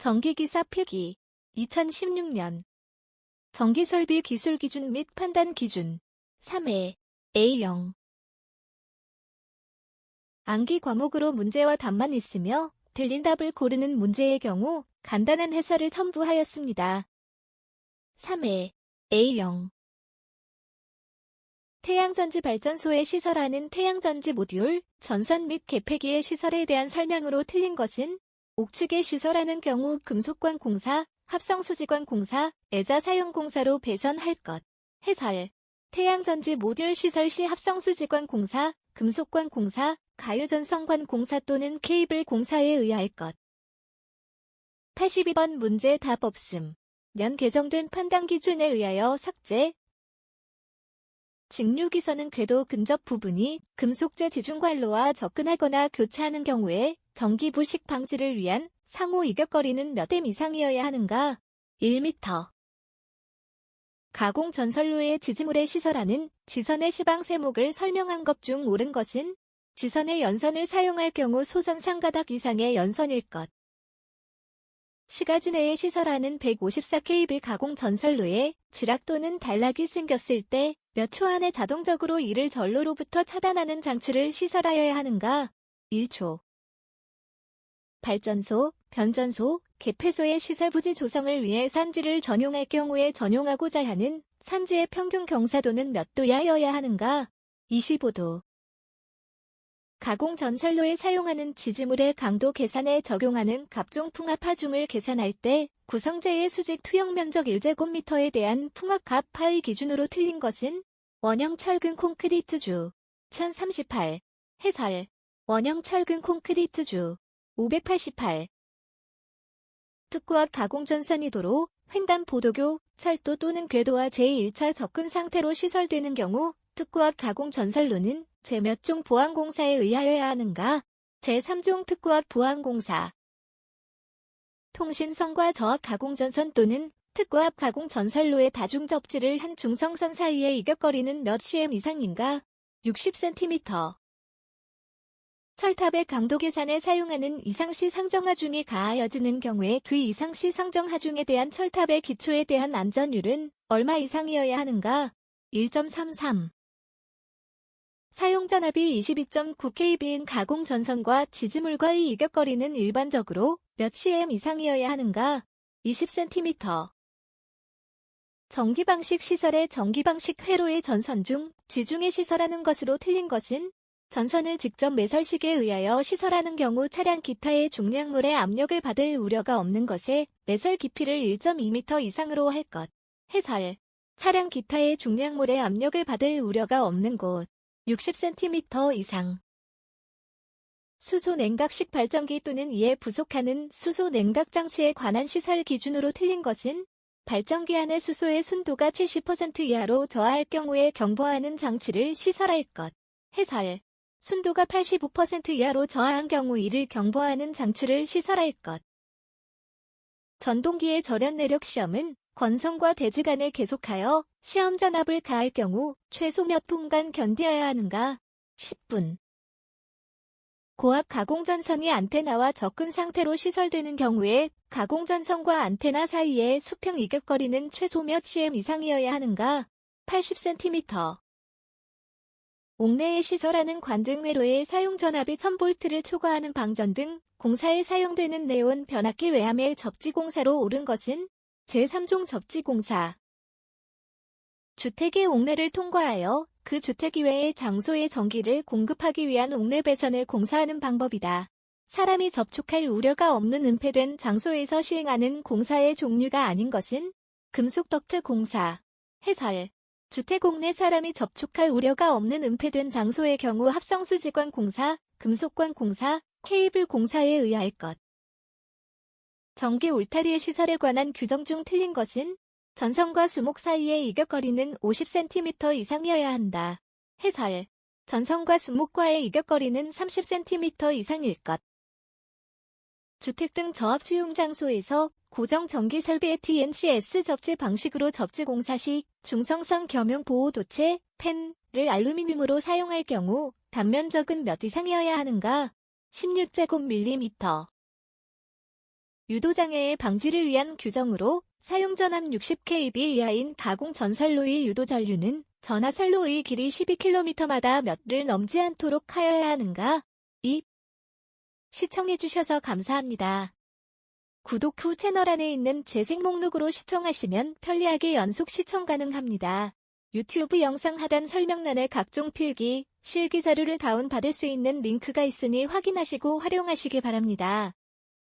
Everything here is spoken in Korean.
전기기사 필기 2016년 전기설비 기술 기준 및 판단 기준 3회 A형 암기 과목으로 문제와 답만 있으며 틀린 답을 고르는 문제의 경우 간단한 해설을 첨부하였습니다. 3회 A형 태양전지 발전소에 시설하는 태양전지 모듈, 전선 및 개폐기의 시설에 대한 설명으로 틀린 것은 옥측에 시설하는 경우 금속관 공사, 합성수지관 공사, 애자 사용 공사로 배선할 것. 해설 태양전지 모듈 시설 시 합성수지관 공사, 금속관 공사, 가유전선관 공사 또는 케이블 공사에 의할 것. 82번 문제 답 없음. 년 개정된 판단 기준에 의하여 삭제. 직류기선은 궤도 근접 부분이 금속재 지중관로와 접근하거나 교차하는 경우에 전기 부식 방지를 위한 상호 이격거리는 몇 m 이상이어야 하는가? 1m. 가공 전선로에 지지물에 시설하는 지선의 시방 세목을 설명한 것 중 옳은 것은 지선의 연선을 사용할 경우 소선상 가닥 이상의 연선일 것. 시가지 내에 시설하는 154kV 가공 전선로에 지락 또는 단락이 생겼을 때 몇 초 안에 자동적으로 이를 전로로부터 차단하는 장치를 시설하여야 하는가? 1초. 발전소, 변전소, 개폐소의 시설 부지 조성을 위해 산지를 전용할 경우에 전용하고자 하는 산지의 평균 경사도는 몇 도야여야 하는가? 25도. 가공 전선로에 사용하는 지지물의 강도 계산에 적용하는 각종 풍압 하중을 계산할 때 구성재의 수직 투영 면적 1제곱미터에 대한 풍압 파의 기준으로 틀린 것은 원형 철근 콘크리트주 1038. 해설 원형 철근 콘크리트주 588. 특고압 가공 전선이 도로, 횡단 보도교, 철도 또는 궤도와 제1차 접근 상태로 시설되는 경우 특고압 가공 전선로는 제 몇 종 보안공사에 의하여야 하는가? 제3종 특고압 보안공사. 통신선과 저압 가공전선 또는 특고압 가공전선로의 다중접지를 한 중성선 사이의 이격거리는 몇 cm 이상인가? 60cm. 철탑의 강도 계산에 사용하는 이상시 상정하중이 가하여지는 경우에 그 이상시 상정하중에 대한 철탑의 기초에 대한 안전율은 얼마 이상이어야 하는가? 1.33. 사용전압이 22.9kV인 가공전선과 지지물과의 이격거리는 일반적으로 몇 cm 이상이어야 하는가? 20cm. 전기방식 시설의 전기방식 회로의 전선 중 지중에 시설하는 것으로 틀린 것은 전선을 직접 매설식에 의하여 시설하는 경우 차량 기타의 중량물의 압력을 받을 우려가 없는 것에 매설 깊이를 1.2m 이상으로 할 것. 해설 차량 기타의 중량물의 압력을 받을 우려가 없는 곳 60cm 이상. 수소 냉각식 발전기 또는 이에 부속하는 수소 냉각 장치에 관한 시설 기준으로 틀린 것은 발전기 안의 수소의 순도가 70% 이하로 저하할 경우에 경보하는 장치를 시설할 것. 해설 순도가 85% 이하로 저하한 경우 이를 경보하는 장치를 시설할 것. 전동기의 절연 내력 시험은 건선과 대지 간에 계속하여 시험 전압을 가할 경우 최소 몇 분간 견디어야 하는가? 10분. 고압 가공전선이 안테나와 접근 상태로 시설되는 경우에 가공전선과 안테나 사이의 수평 이격거리는 최소 몇 cm 이상이어야 하는가? 80cm. 옥내에 시설하는 관등회로의 사용전압이 1000V를 초과하는 방전 등 공사에 사용되는 네온 변압기 외함의 접지공사로 옳은 것은 제3종 접지공사. 주택의 옥내를 통과하여 그 주택 이외의 장소에 전기를 공급하기 위한 옥내 배선을 공사하는 방법이다. 사람이 접촉할 우려가 없는 은폐된 장소에서 시행하는 공사의 종류가 아닌 것은 금속 덕트 공사. 해설 주택 옥내 사람이 접촉할 우려가 없는 은폐된 장소의 경우 합성수지관 공사, 금속관 공사, 케이블 공사에 의할 것. 전기 울타리의 시설에 관한 규정 중 틀린 것은 전선과 수목 사이의 이격거리는 50cm 이상이어야 한다. 해설 전선과 수목과의 이격거리는 30cm 이상일 것. 주택 등 저압 수용 장소에서 고정 전기 설비의 TNCS 접지 방식으로 접지 공사 시 중성선 겸용 보호 도체, 펜을 알루미늄으로 사용할 경우 단면적은 몇 이상이어야 하는가? 16제곱밀리미터. 유도장애의 방지를 위한 규정으로 사용전압 60kb 이하인 가공 전선로의 유도전류는 전하선로의 길이 12km마다 몇를 넘지 않도록 하여야 하는가? 2. 시청해주셔서 감사합니다. 구독 후 채널 안에 있는 재생 목록으로 시청하시면 편리하게 연속 시청 가능합니다. 유튜브 영상 하단 설명란에 각종 필기, 실기 자료를 다운받을 수 있는 링크가 있으니 확인하시고 활용하시기 바랍니다.